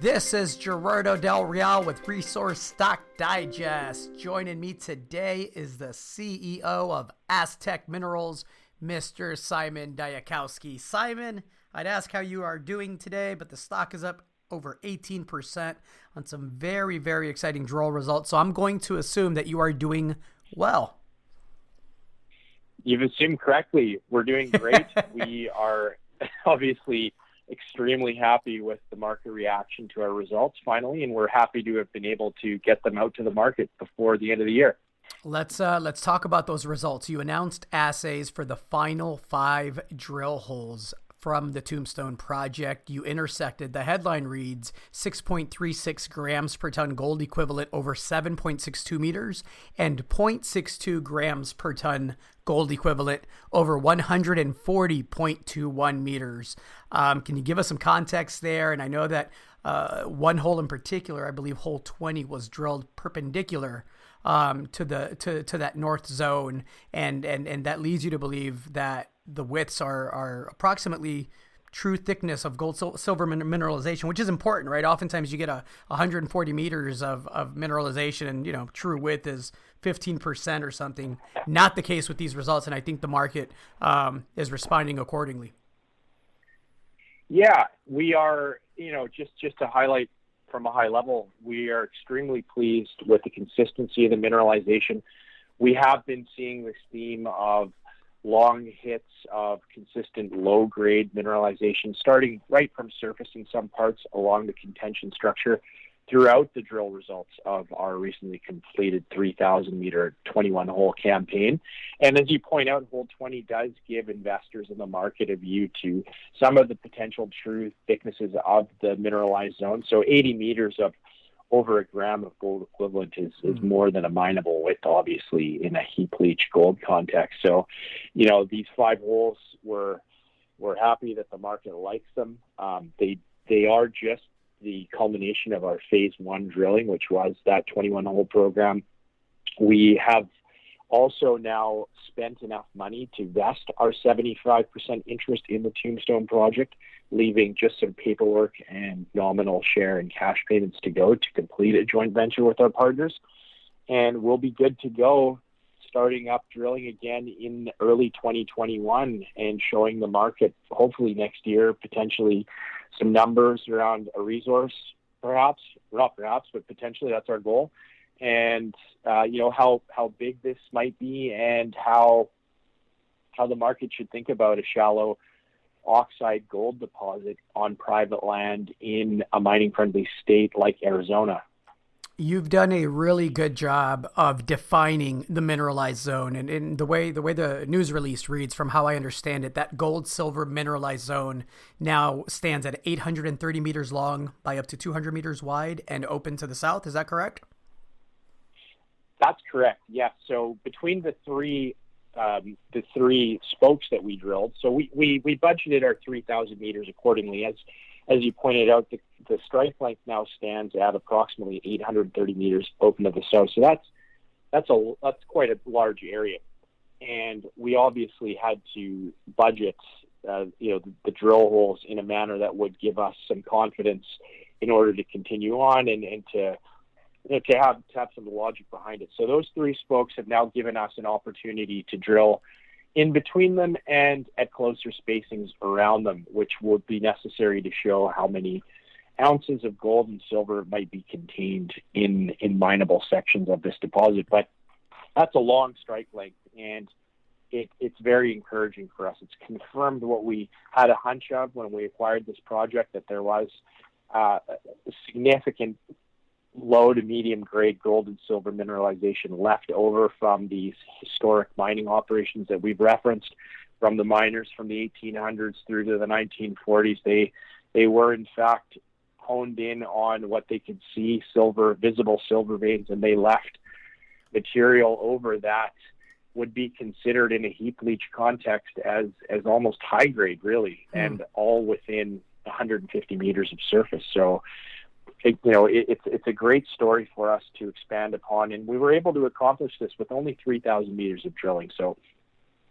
This is Gerardo Del Real with Resource Stock Digest. Joining me today is the CEO of Aztec Minerals, Mr. Simon Dyakowski. Simon, I'd ask how you are doing today, but the stock is up over 18% on some very, very exciting drill results. So I'm going to assume that you are doing well. You've assumed correctly. We're doing great. We are obviously extremely happy with the market reaction to our results finally, and we're happy to have been able to get them out to the market before the end of the year. Let's talk about those results. You announced assays for the final 5 drill holes from the Tombstone project. You intersected, the headline reads, 6.36 grams per ton gold equivalent over 7.62 meters and 0.62 grams per ton gold equivalent over 140.21 meters. Can you give us some context there? And I know that one hole in particular, I believe hole 20, was drilled perpendicular to that north zone, and that leads you to believe that the widths are approximately true thickness of gold silver mineralization, which is important, right? Oftentimes you get 140 meters of mineralization, and true width is 15% or something. Not the case with these results, and I think the market is responding accordingly. Yeah, we are. Just to highlight from a high level, we are extremely pleased with the consistency of the mineralization. We have been seeing this theme of long hits of consistent low-grade mineralization starting right from surface in some parts along the contention structure throughout the drill results of our recently completed 3,000-meter 21-hole campaign. And as you point out, hole 20 does give investors in the market a view to some of the potential true thicknesses of the mineralized zone. So 80 meters of over a gram of gold equivalent is more than a mineable width, obviously, in a heap leach gold context. So, these 5 holes, we're happy that the market likes them. They are just the culmination of our phase 1 drilling, which was that 21-hole program. We have also now spent enough money to vest our 75% interest in the Tombstone project, leaving just some paperwork and nominal share and cash payments to go to complete a joint venture with our partners. And we'll be good to go starting up drilling again in early 2021 and showing the market, hopefully next year, potentially some numbers around a resource, perhaps, not perhaps, but potentially that's our goal. And, how big this might be and how the market should think about a shallow oxide gold deposit on private land in a mining-friendly state like Arizona. You've done a really good job of defining the mineralized zone, and in the way the news release reads, from how I understand it, that gold silver mineralized zone now stands at 830 meters long by up to 200 meters wide and open to the south. Is that correct? That's correct. Yes. So between the three spokes that we drilled, so we budgeted our 3,000 meters accordingly. As you pointed out, the strike length now stands at approximately 830 meters open to the south. So that's quite a large area, and we obviously had to budget the drill holes in a manner that would give us some confidence in order to continue on and to have some logic behind it. So those 3 spokes have now given us an opportunity to drill in between them and at closer spacings around them, which would be necessary to show how many ounces of gold and silver might be contained in mineable sections of this deposit. But that's a long strike length, and it's very encouraging for us. It's confirmed what we had a hunch of when we acquired this project, that there was a significant low to medium grade gold and silver mineralization left over from these historic mining operations that we've referenced from the miners from the 1800s through to the 1940s. They were in fact honed in on what they could see, visible silver veins, and they left material over that would be considered in a heap leach context as almost high grade, really, and all within 150 meters of surface. So it's a great story for us to expand upon, and we were able to accomplish this with only 3,000 meters of drilling. So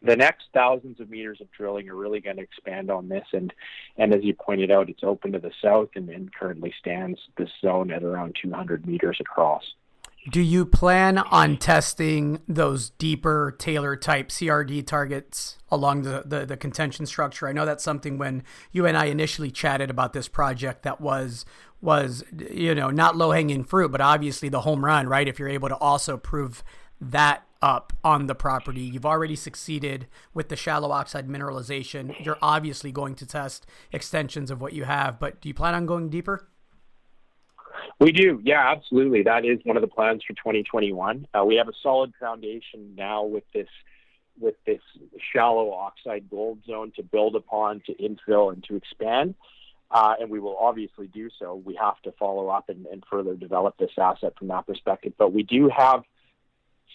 the next thousands of meters of drilling are really going to expand on this. And as you pointed out, it's open to the south and currently stands this zone at around 200 meters across. Do you plan on testing those deeper Taylor type CRD targets along the contention structure? I know that's something when you and I initially chatted about this project that was not low hanging fruit, but obviously the home run, right? If you're able to also prove that up on the property. You've already succeeded with the shallow oxide mineralization. You're obviously going to test extensions of what you have, but do you plan on going deeper? We do. Yeah, absolutely. That is one of the plans for 2021. We have a solid foundation now with this shallow oxide gold zone to build upon, to infill, and to expand. And we will obviously do so. We have to follow up and further develop this asset from that perspective. But we do have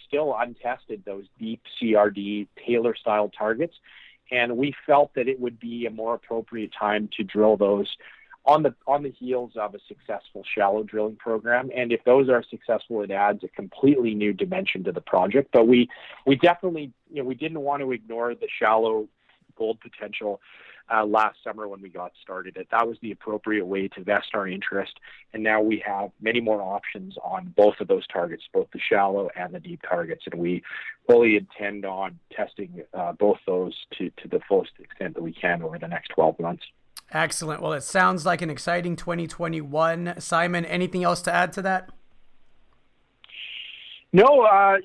still untested those deep CRD Taylor style targets. And we felt that it would be a more appropriate time to drill those on the heels of a successful shallow drilling program. And if those are successful, it adds a completely new dimension to the project. But we definitely, we didn't want to ignore the shallow gold potential last summer when we got started. That was the appropriate way to vest our interest. And now we have many more options on both of those targets, both the shallow and the deep targets. And we fully intend on testing both those to the fullest extent that we can over the next 12 months. Excellent. Well, it sounds like an exciting 2021. Simon, anything else to add to that? No,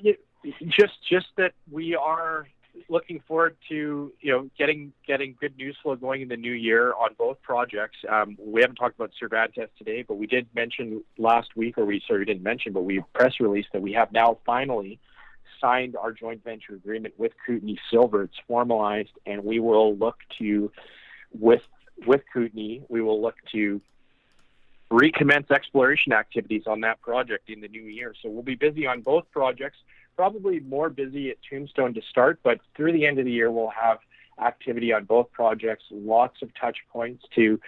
just that we are looking forward to getting good news flow going in the new year on both projects. We haven't talked about Cervantes today, but we did mention last week, we didn't mention, but we press released that we have now finally signed our joint venture agreement with Kootenay Silver. It's formalized, and we will look to with Kootenay, we will look to recommence exploration activities on that project in the new year. So we'll be busy on both projects, probably more busy at Tombstone to start, but through the end of the year, we'll have activity on both projects, lots of touch points to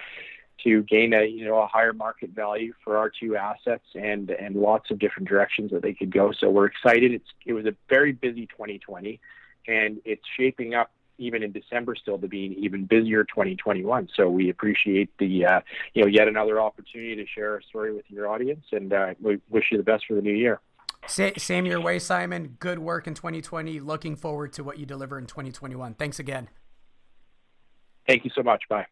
gain a higher market value for our two assets and lots of different directions that they could go. So we're excited. It was a very busy 2020, and it's shaping up even in December still to be an even busier 2021. So we appreciate the yet another opportunity to share our story with your audience, and we wish you the best for the new year. Same your way, Simon. Good work in 2020. Looking forward to what you deliver in 2021. Thanks again. Thank you so much. Bye.